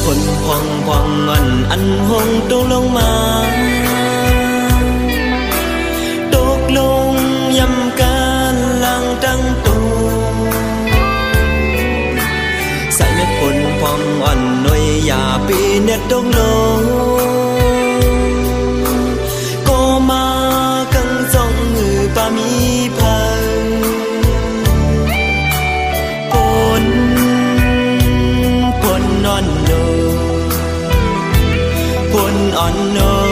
phun hoang hoang ăn hong tu long ma đốt lông yam ca lang trăng tu sai mét phun hoang ăn nuôi ya pi nét đông lô có ma căng dòng người ba mi phăng non nơ phun on nơ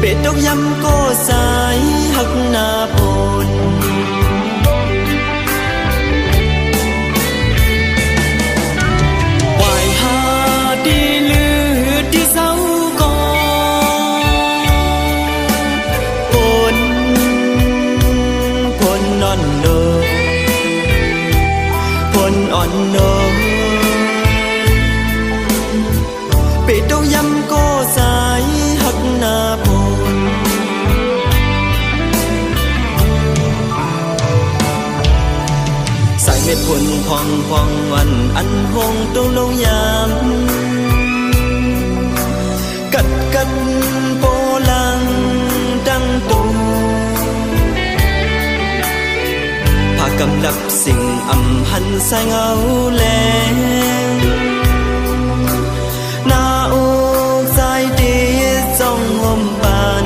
bể tóc yam cô sai hắc na phun hoài hà đi lư đi sau con phun non nơ on nơ bể đâu yam cô dài hắc na bồn sai mét phun hoang hoang ăn hong đâu lâu yam cắt cắt vô lang trăng tu cầm lập sinh âm hân sai ngâu lên na u dài đi trong hôm bàn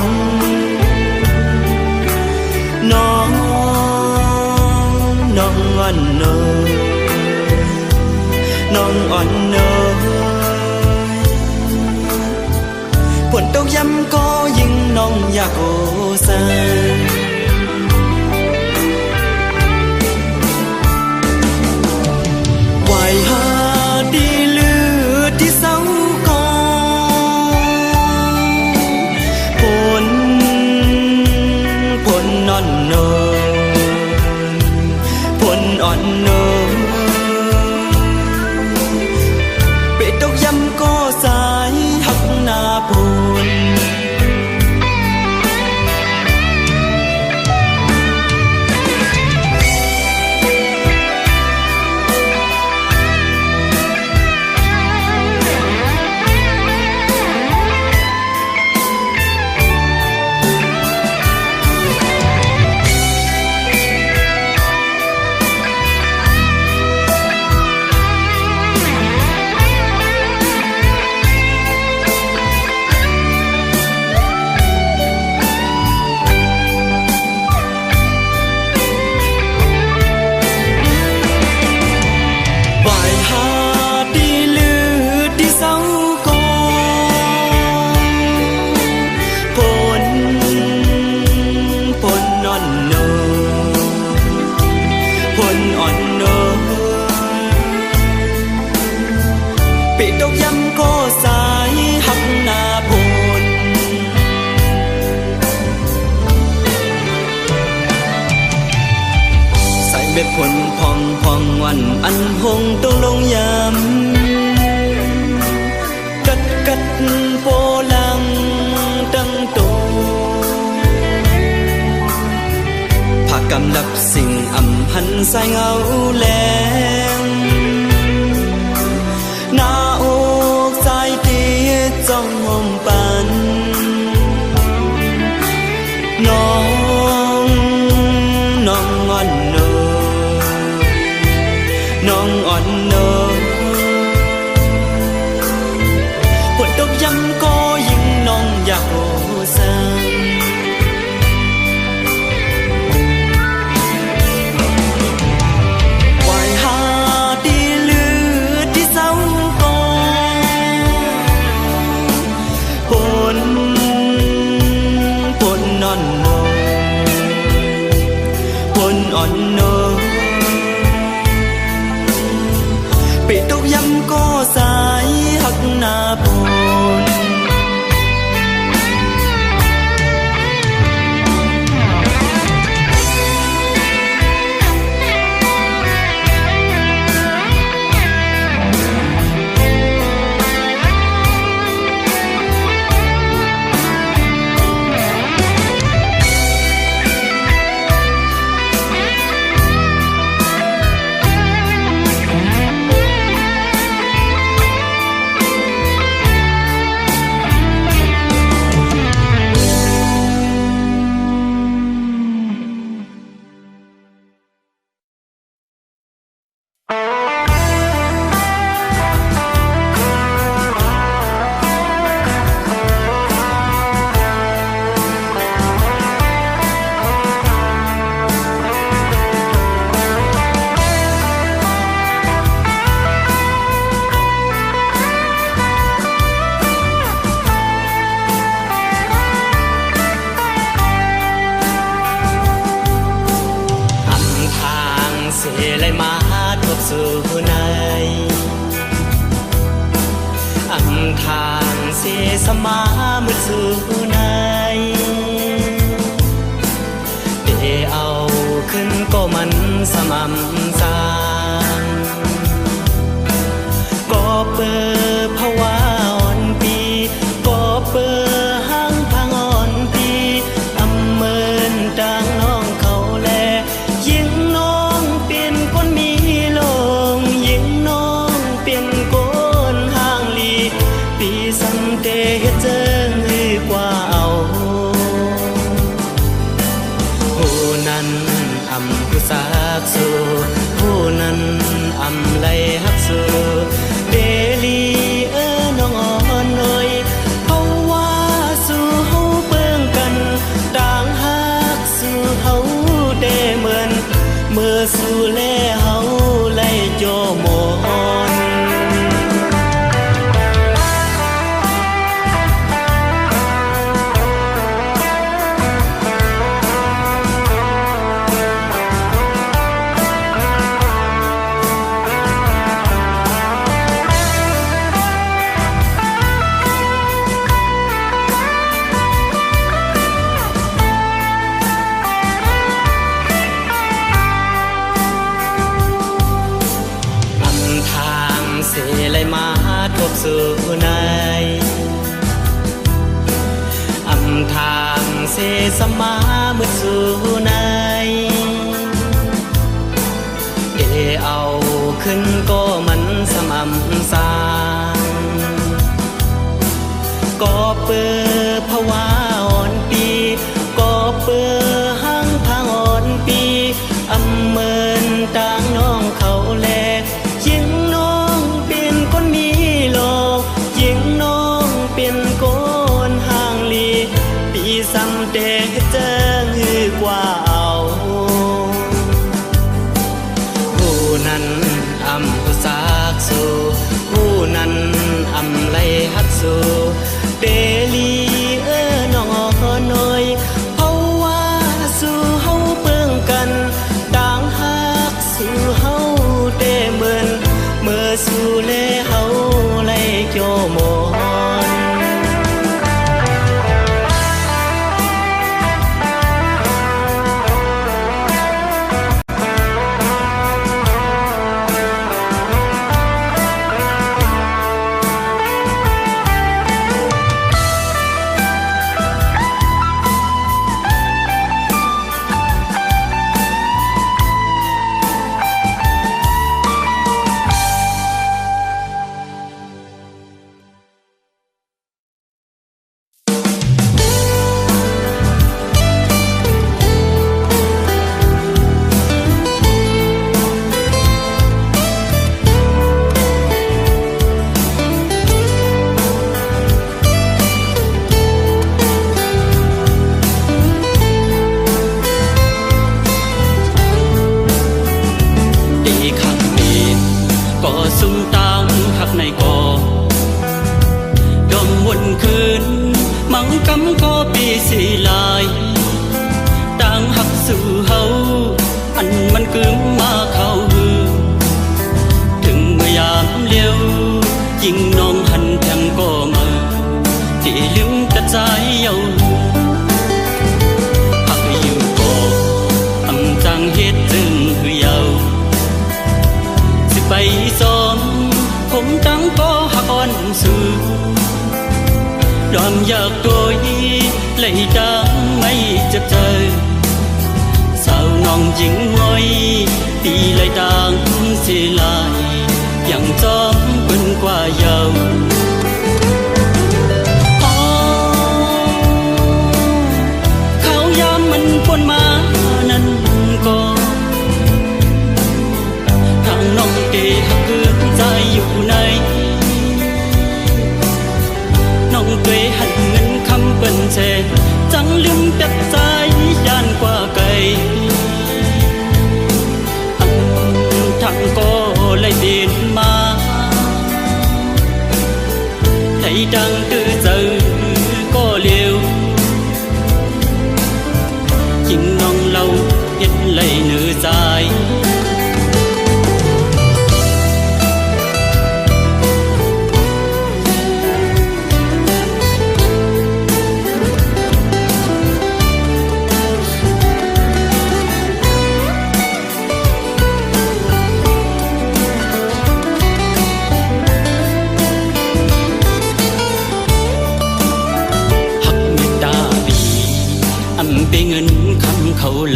nó ngon nơ ngon nơ buồn tóc yam có dinh nong ya cô sang hoài hà đi lư đi sau con phun non nơ phun on nơ bể tóc yam có dài hắc na phun bể tóc yam có dài hắc na bồn sai mét phun hoang hoang ăn hong đâu long yam cắt cắt vô lang trăng tu phá cầm lập sinh âm hân sai ngâu lên na u dài đi trong hôm bàn nó ngon nơ ngon nơ buồn tóc yam có dinh nong ya cô sang hoài hà đi lư đi sau phun non nơ phun on nơ bể tóc yam có dài hắc na bồn lại má thuộc dù này âm thang sẽ sắm má mượt dù này để aoขึ้นก็มันสม่ำสางก็เปิดภาวะอ่อนปีก็เปิดห้างพังอ่อนปีอำเมินดังน้องเขาแลยิ่งน้องเปลี่ยนคนมีลงยิ่งน้องเปลี่ยนคนห่างลีปีสัมเตเฮ็ดเจิงหือกว่าเอาผู้นั้นอำผู้สากสู่ผู้นั้นอำไลฮักสู่เดลีน้องอ่อนน้อยเพราะว่าสู่เฮาเบิ่งกันต่างฮักสู่เฮาได้เหมือนเมื่อสู่แลเฮาไล่โยมอนเสเลยมาทบสู่ในอำทางเสสมามืดสู่ในเอาขึ้นก็มันสม่ำสางก็เปิดภาวะอ่อนปีก็เปิดห้างพังอ่อนปีอำเมินต่างน้องเขาแลยิ่งน้องเป็นคนมีโลกยิ่งน้องเป็นคนห่างลีปีซ้ำเดเจิงหือกว่าเอาผู้นั้นอำผู้สากสู่ผู้นั้นอำไลฮักสู่เดลีน้องอ่อนน้อยเพราะว่าสู่เฮาเบิ่งกันต่างฮักสู่เฮาได้เหมือนเมื่อสู่แลเฮาไล่โยมอนความอยากโดยเลยดังไม่เจ็บใจสาวน้องหญิงง้อยตีเลยดังเสียลายอย่างจอมเป็นกว่าเยาเขายามมันปวนมานั้นก็ทางน้องเดหักคืนใจอยู่ในน้องเกยหันเงินคำเป็นเชจังลืมเป็ดใจย่านกว่าไกลทางก็เลยเดินมาไทยดังตื้อเจอก็เลี้ยวยิ่งน้องเล่าเห็นเลยเหนือใจ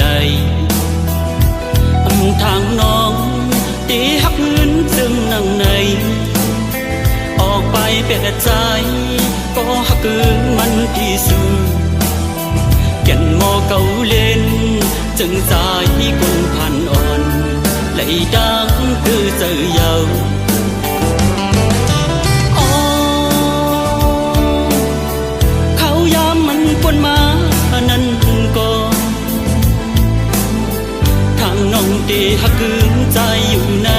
đầy âm thang nong tí hắc ngân dương nằng nàyออกไปเป็ดใจก็หักกึ่งมันที่สุดแก่นมอเก่าเล่นจึงใจคนพันอ่อนไหลดังคือเจอเยาเขายามมันปนมานั้นก็ทางน้องตีหักกึ่งใจอยู่ใน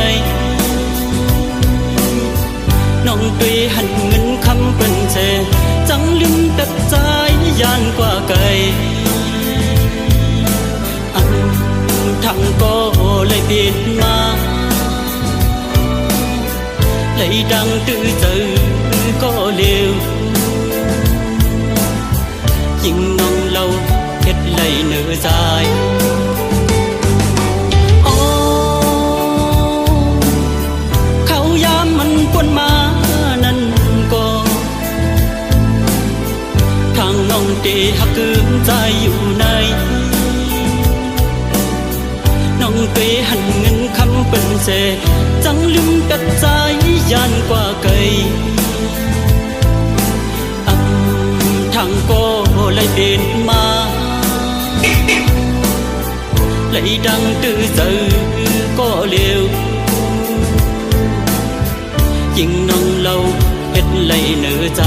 น้องตุยหันเงินคำเป็นเจจังลืมตัดใจยานกว่าไกลอันทางก็เลยเปลี่ยนมาเลยดังตื้อเจอก็เร็วยิ่งน้องเราเฮ็ดไหลเนื้อใจเขายามมันปนมานั้นก็ทางน้องตีหักกึ่งใจอยู่ในน้องตีหันเงินคำเป็นเจจังลืมตัดใจยานกว่าไกลทางก็เลยเปลี่ยนมาเลยดังตื้อเจอก็เร็วยิ่งน้องเราเฮ็ดไหลเนื้อใจ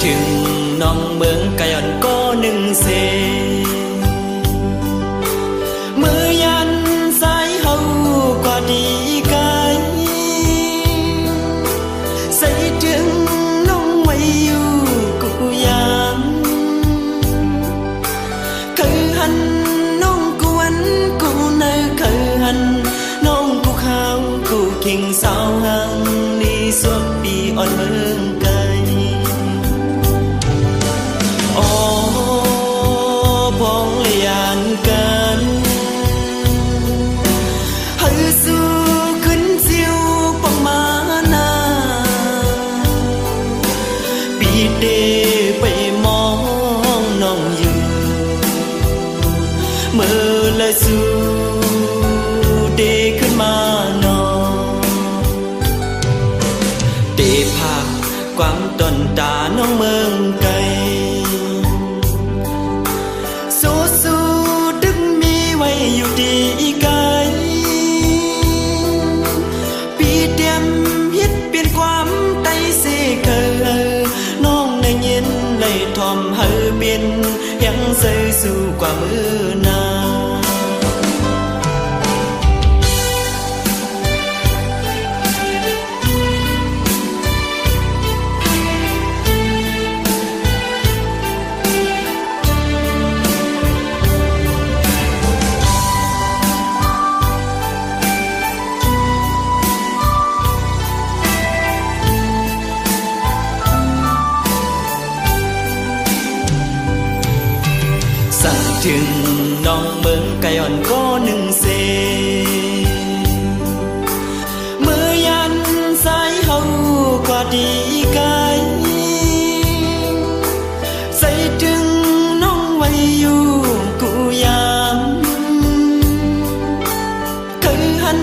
ถึงน้องเมืองกะย่อนก็หนึ่งเซมือยันสายเฮากว่าดีไกลใส่ถึงน้องไม่อยู่กูยังคือหันน้องกูวันกูเนอคือหันน้องกูข้าวกูคิงสาวหังนี่สวบปีอ่อนเมืองไกลพองเลียนกันให้สู้ขึ้นเสียวปังมานาปีเดไปมองน้องอยู่เมื่อละสู้เดขึ้นมานองเดภาคความต้นตาน้องเมืองไกลอยู่ดีไกลปีเดียมฮิตเปลี่ยนความไตเสเคน้องในเย็นเลยทอมเฮอเปลี่ยนยังเสยสู่กว่ามือนาถึงน้องเมืองกะย่อนก็หนึ่งเซเมื่อยันสายเฮากว่าดีไกลใส่ถึงน้องไว้อยู่กูยามเคยหัน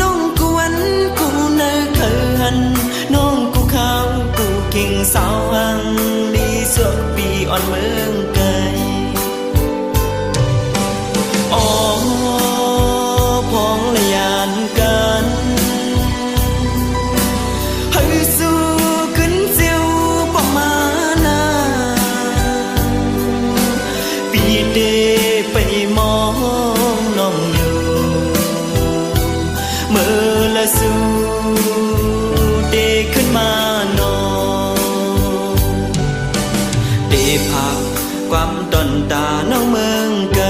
น้องกูวันกูเนอเคยหันน้องกูข้าวกูกิ่งสาวหังดีสวบปีอ่อนเมืองไกลพองเลียน เมื่อละสู่เดขึ้นมานอนเดพักความตนตาน้องเมืองไกล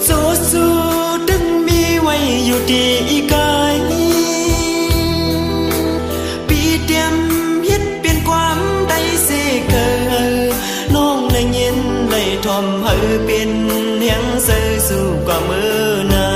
โซสูดึงมีไว้อยู่ที่อีกายปีเดียมเฮ็ดเปลี่ยนความได้เสเกอน้องได้ยินได้ทอมเฮอเป็นเฮียงเสือสู่กว่ามือนา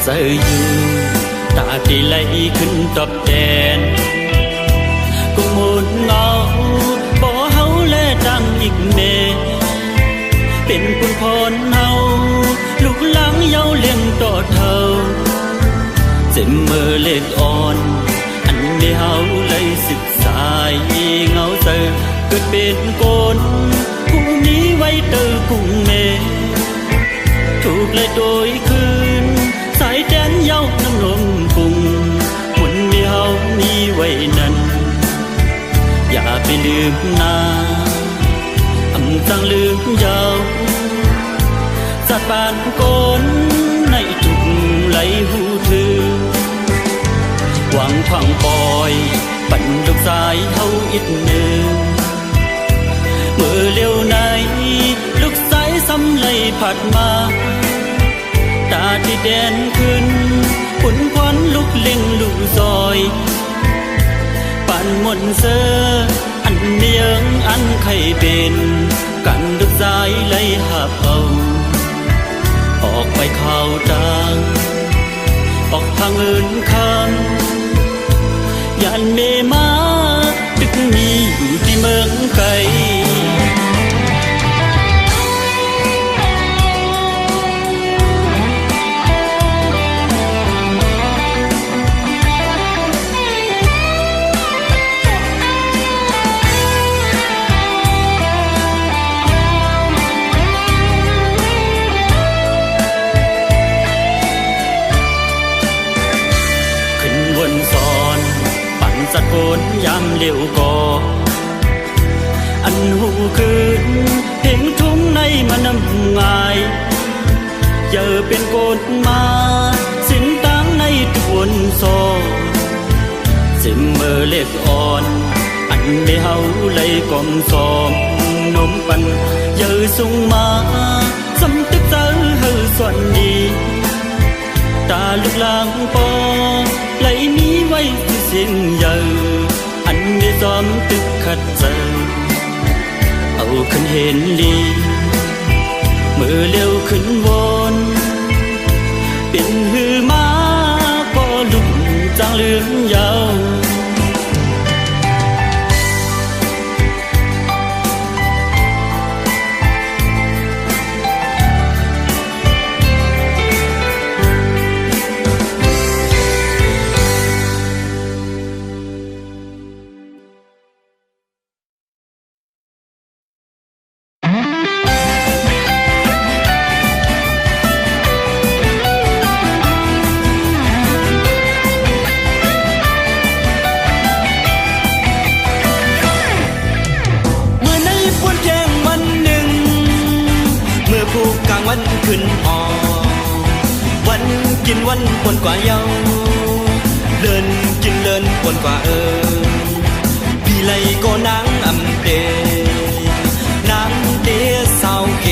ใจอยู่ตาที่ไหลขึ้นตอบแทนก็หมดเงาบ่เฮาและดังอีกแม่เป็นคุณพรเฮาลูกหลังเยาเลี้ยงต่อเท่าเจ็บมือเล็กอ่อนอันนี้เฮาเลยศึกษาเงาเจอเกิดเป็นคนผู้นี้ไว้เตอกุ้งแม่ถูกเลยโดยคืนสายแดนเย้าน้ำลมปุ่งหมุนมีเฮามีไว้นั้นอย่าไปลืมนาอ giang lưng giàu giặt bàn côn nay trục lấy hưu thư quang thoảng bòi bận lúc dài hâu ít nương mưa liều này lúc sái xăm lây phạt ma ta đi đenขึ้นcuốn quán lúc linh lụ rồi bạn muộn sơ ăn miếng ăn khay bên cạn được dài lấy hạp hồng ออกไปข่าวดังออกทางอื่นคำยานเมมาตึกมีอยู่ที่เมืองไกลสะโกนยามเลี้ยวก่ออันหูคืนเพลงทุ่งในมันนำง่ายเจอเป็นโกนมาสินตั้งในทวนโซสิมเมอเล็กอ่อนอันไม่เฮาเลยกลมซอมนมปันเจอสุงมาสำตึกเจอเฮาส่วนดีตาลูกลางปอไหลนี้ไว้เสียงเยอะอันได้ซ้อมตึกขัดเจอเอาขึ้นเห็นลีมือเร็วขึ้นวนเป็นหือมาพอลุกจางเลืองยาววันขึ้นออกวันกินวันปนกว่าเยาเลินกินเลินปนกว่าพี่ไลก็นางอำเตนางเตสาวเก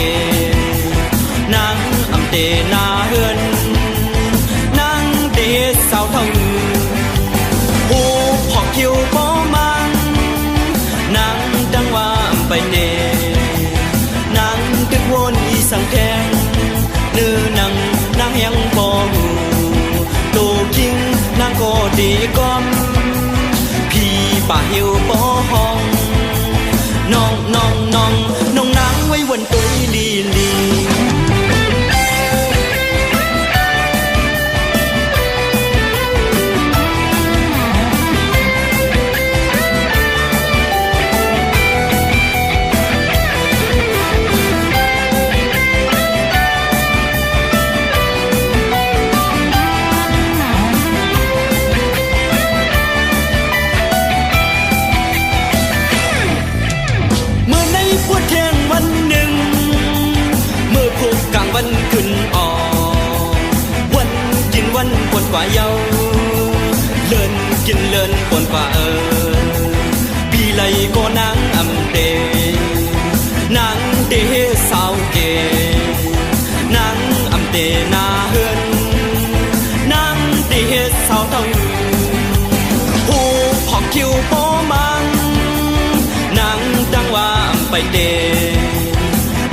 นางอำเตนาเฮือนนางเตสาวเท่าโอ้พอคิวบ่มังนางดังว่าไปเนนางตึกวนอีสังแทงเนื้อนางยังบ่หูโตกิงนางก็ดีก้อมพี่ป่าเหี่ยวบ่ห้องน้องนางไว้วันตุ้ยลีวันขึ้นออกวันกินวันปนกว่าเยาเลินกินเลินปนกว่าพี่ไลก็นางอำเตนางเตสาวเกนางอำเตนาเฮือนนางเตสาวเท่าผู้พอกคิวโปมังนางดังว่าไปเต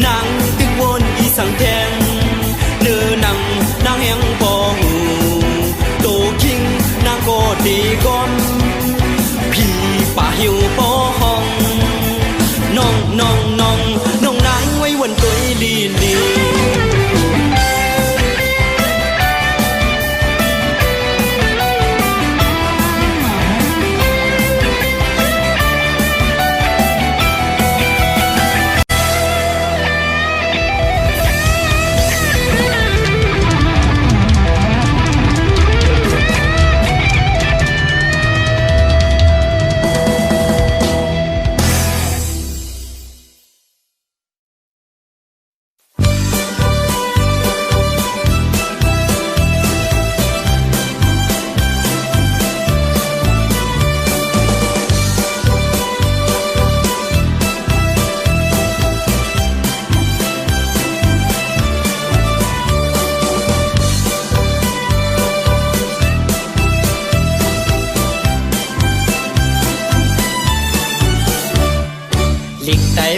นางตึกวนอีสังแทงเนื้อนางแหงพอหูโตคิงนางก็ดีก้อมพี่ป่าหิวพอห้องน้องนางไว้วันตุ้ยลี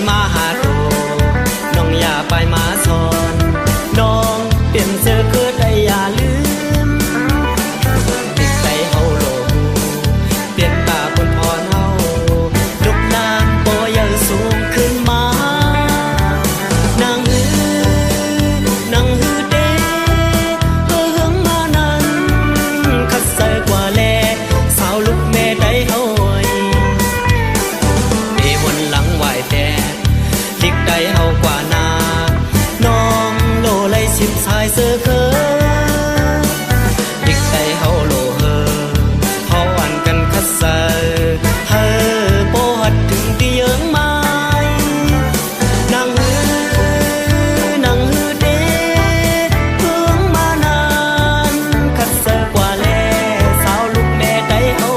มาหาโตน้องอย่าไปมาสอนน้องเปลี่ยนเสื้อคือได้อย่าลืมติดใจเฮาโลเปลี่ยนตาคนพรเฮาลุกน้ำโปยาสูงขึ้นมานางฮือนางฮือเด้เฮืองมานั้นคัดใส่กว่าแลสาวลูกแม่ได้เฮาลิกได้เฮากว่านาน้องโลไลสิบสายเสือเคอลิกได้เฮาโลเฮอเฮาอันกันคัดเซอเฮอโปหัดถึงที่เยิงไม้นางฮือนางฮือเด้เพิ่งมานานคัดเซอกว่าแลสาวลูกแม่ได้เฮา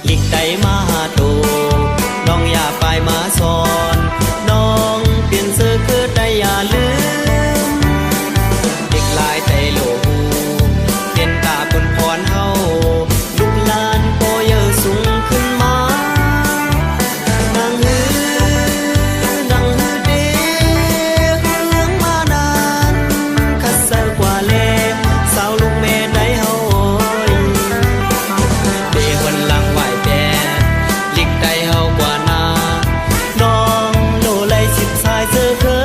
ลิกได้มาหาโตน้องอย่าไปมาสอนน้องเปลี่ยนเสื้อคือได้อย่าลืมเด็กลายใจโลหูเปลี่ยนตาคนพรเฮาลูกหลานโปเยอะสูงขึ้นมานางฮือนางฮือเด้เฮืองมานานคัดเซอกว่าแลสาวลูกแม่ได้เฮาเดวันหลังไหวแดดลิกได้เฮากว่านาน้องโลไลสิบสายเสื้อเคอ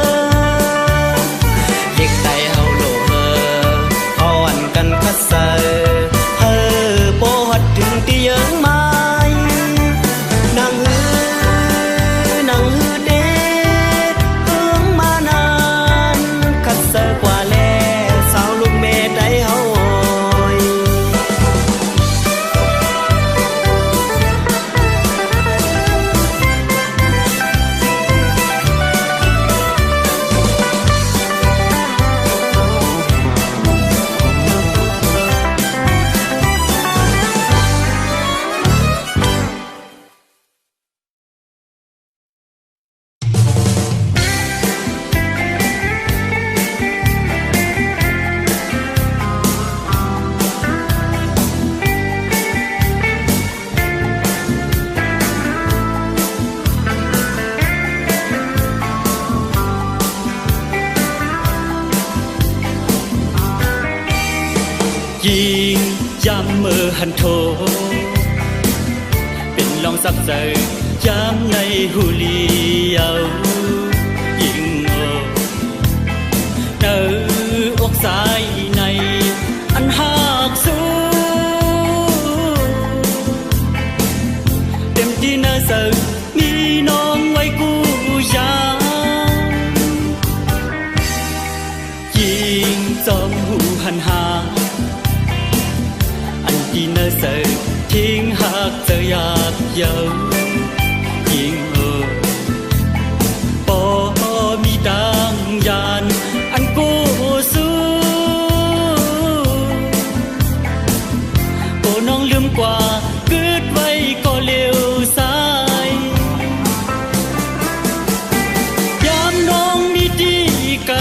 ลิกได้เฮาโลเฮอเฮาอันกันคัดเซอเฮอโปหัดถึงที่เยิงไม้นางฮือนางฮือเด้เพิ่งมานานคัดเซอกว่าแลสาวลูกแม่ได้เฮายิงยามมือหันโถเป็นลองสักเจอยามในหูเลียวยิงโอเนออกสายในอันหากสูเต็มที่เนอเสอมีน้องไว้กูยามยิงจอมหูหันหาที่เนอเสอทิ้งหากเจออยากเย้ายิงปอมีดังยานอันกูสู้โอ้น้องลืมกว่าเกิดไว้ก็เร็วสายยามน้องมีดีไกล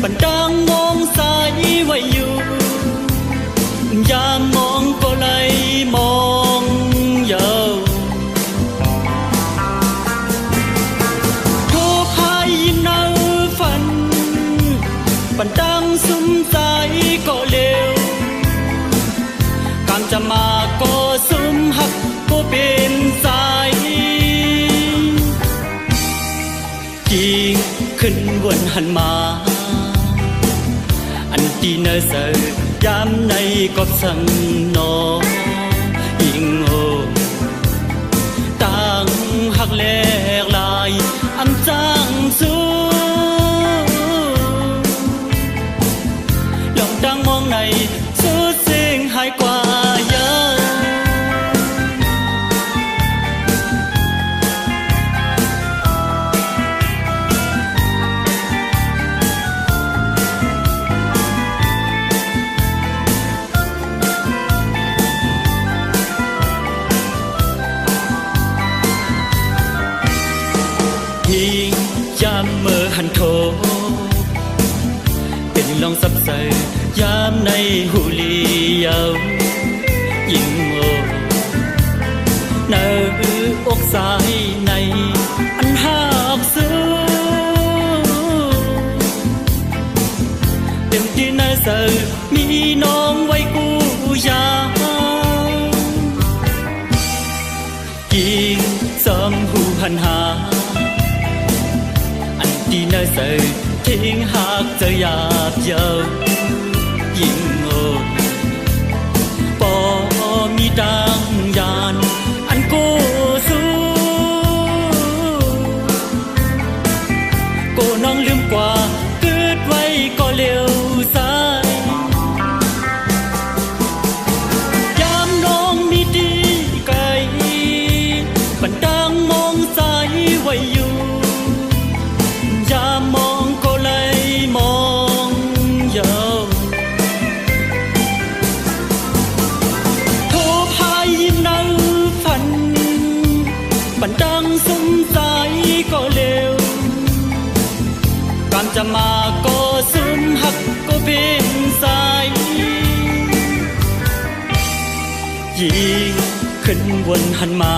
บันดังมองสายไว้อยู่ยามมองก็เลยมองเยาวทุกหายยินเอาฝันบันดังสุมใจก็เร็วการจะมาก็สุมหักก็เป็นใจกิ่งขึ้นวนหันมาอันที่เนอเสอยามในกอบสังนอยิงโอตั้งหักแหลกลายอำจางสู้ลองดังมองในสุดสิ่งหายกว่าเยอะ lòng sắp sờ dám nay hù li yêuยิ่งโง่nơi ốc dài này anh học xưa tìm đi nơi giờ mi non quay cu giàยิ่งsớm hù hành hạ anh đi nơi giờ thiên hạt giờ dạt dầuยิ่งโง่bỏ mi đang dàn anh cô cô non lướm qua cứt vây có liều dài dám non mi đi cây vẫn đang mong dài quay dù dám mong cô lấy mong dầu thốt hai im nâu phần vẫn đang sung dài có liềuการจะมาก็ซึมหักก็เป็นสายยิ่งขึ้นวนหันมา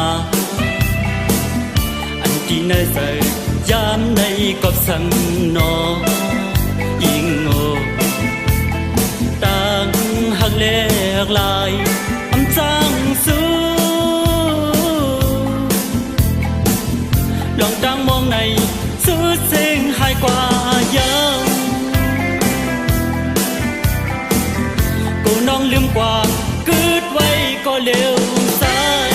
อันที่เนยใส่ย้ำในกอบสังนอยิ่งโง่ตั้งหักเล็กลายอำจังสู้ลองตั้งมองในสุดเส้นหายกว่ายังกูน้องลืมกว่าคืดไว้ก็เร็วสาย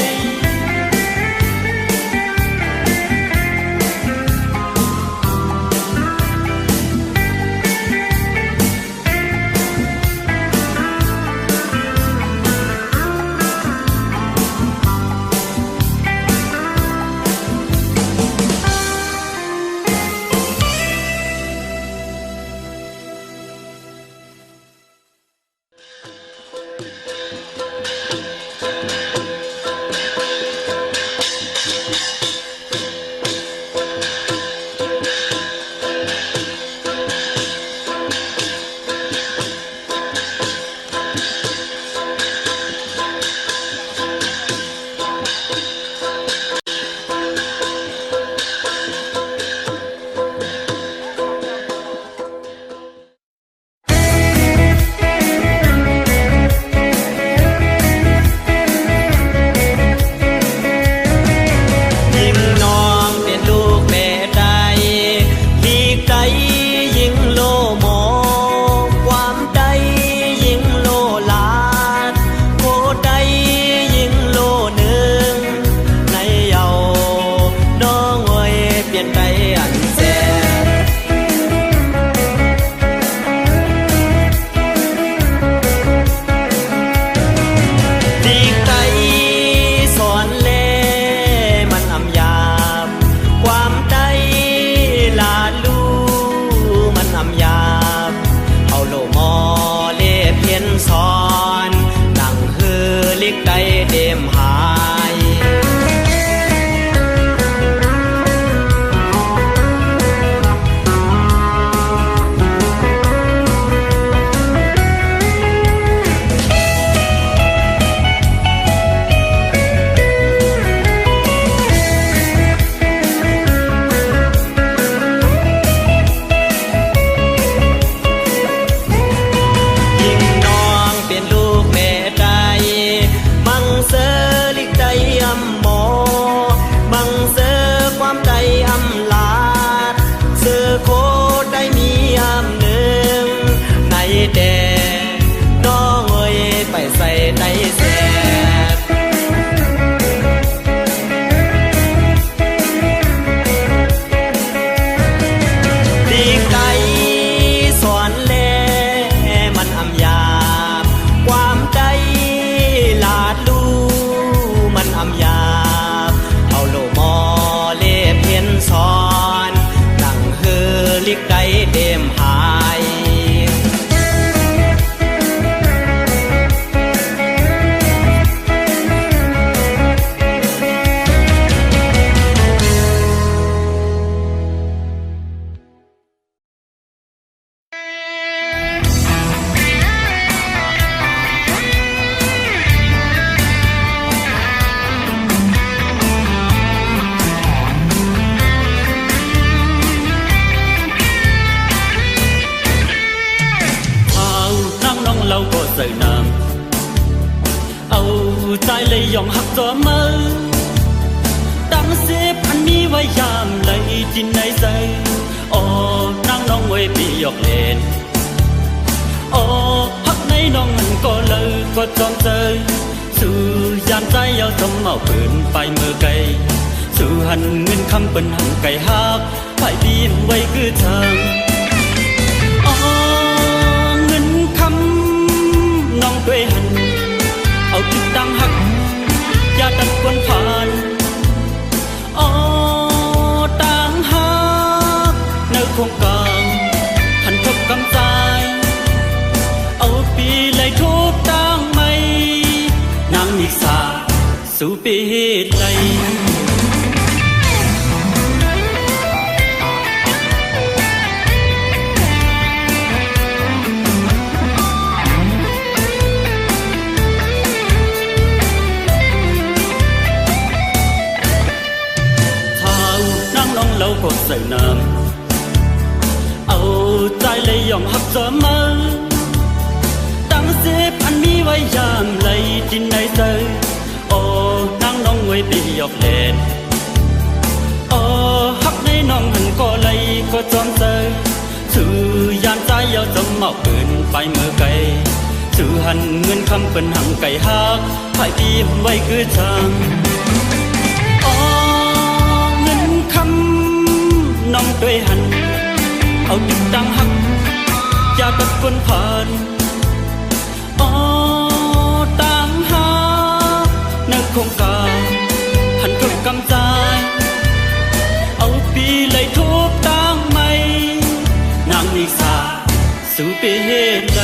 sợ nam âu trái lấy dòng hấp gió mơ đang xếp anh mi vai yam lấy tin này say ô nắng nong ngồi bị giọt lên ô hấp này nong mình có lời có tròn chơi sự gian trái yêu thầm màuปืนไปมือไกลsựหันเงินคำเป็นหันไก่ฮักไปดีไว้คือทางเงินคำน้องด้วยหันเอาติดตั้งหักอย่าตัดควนผ่านต่างหักในโครงการหันทบกำใจเอาปีเลยทุบตั้งไม่นางนิสาสู่ปีไหลlâu còn sợ nam âu trái lấy dòng hấp gió mơ đang xếp anh mi vai yam lấy tin này rơi ô nắng nong người bị giọt lên ô hấp này nong hình có lấy có tròn rơi sự gian trái yêu dâm màuปืนไปมือไกลsựหันเงินคำเป็นหังไก่ฮักให้ปีไว้คือทางน้องด้วยหันเอาติดตั้งหักอย่าตัดคนผ่านต่างหาในโครงการหันทุกกำใจเอาปีเลยทุบตั้งไม่นางนิสาสู่ปีเหตุใด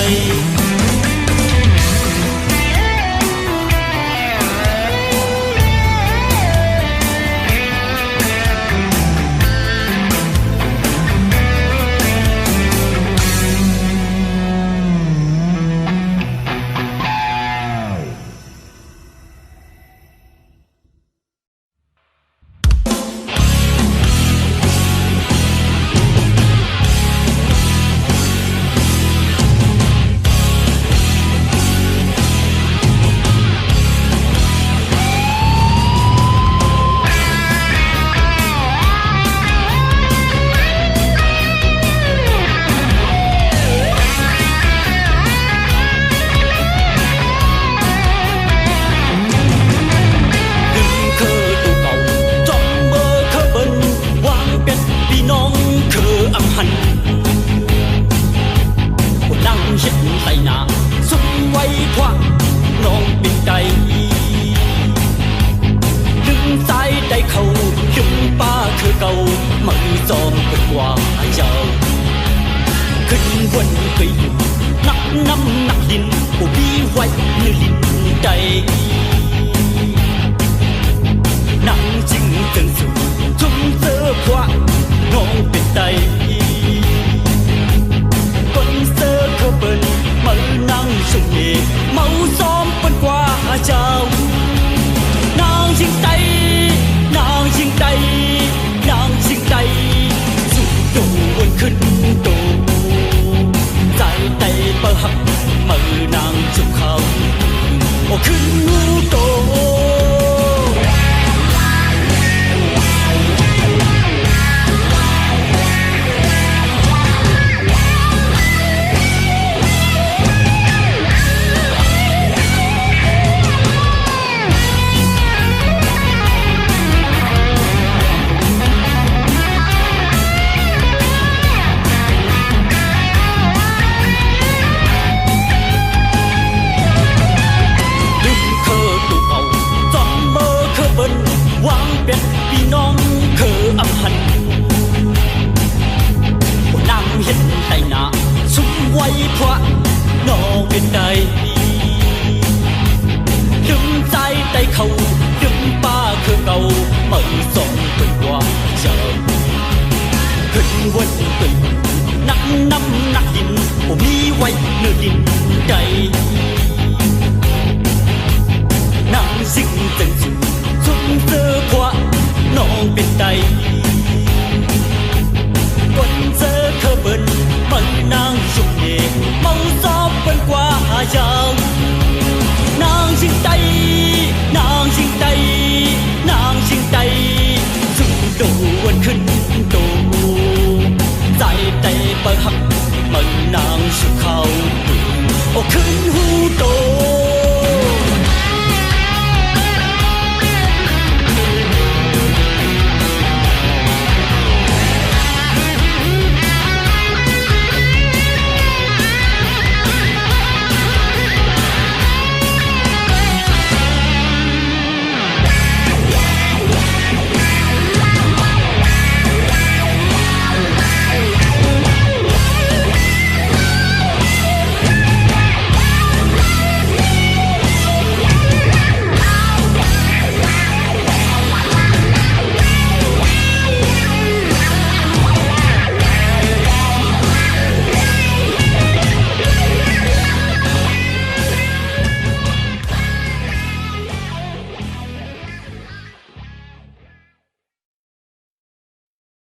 giang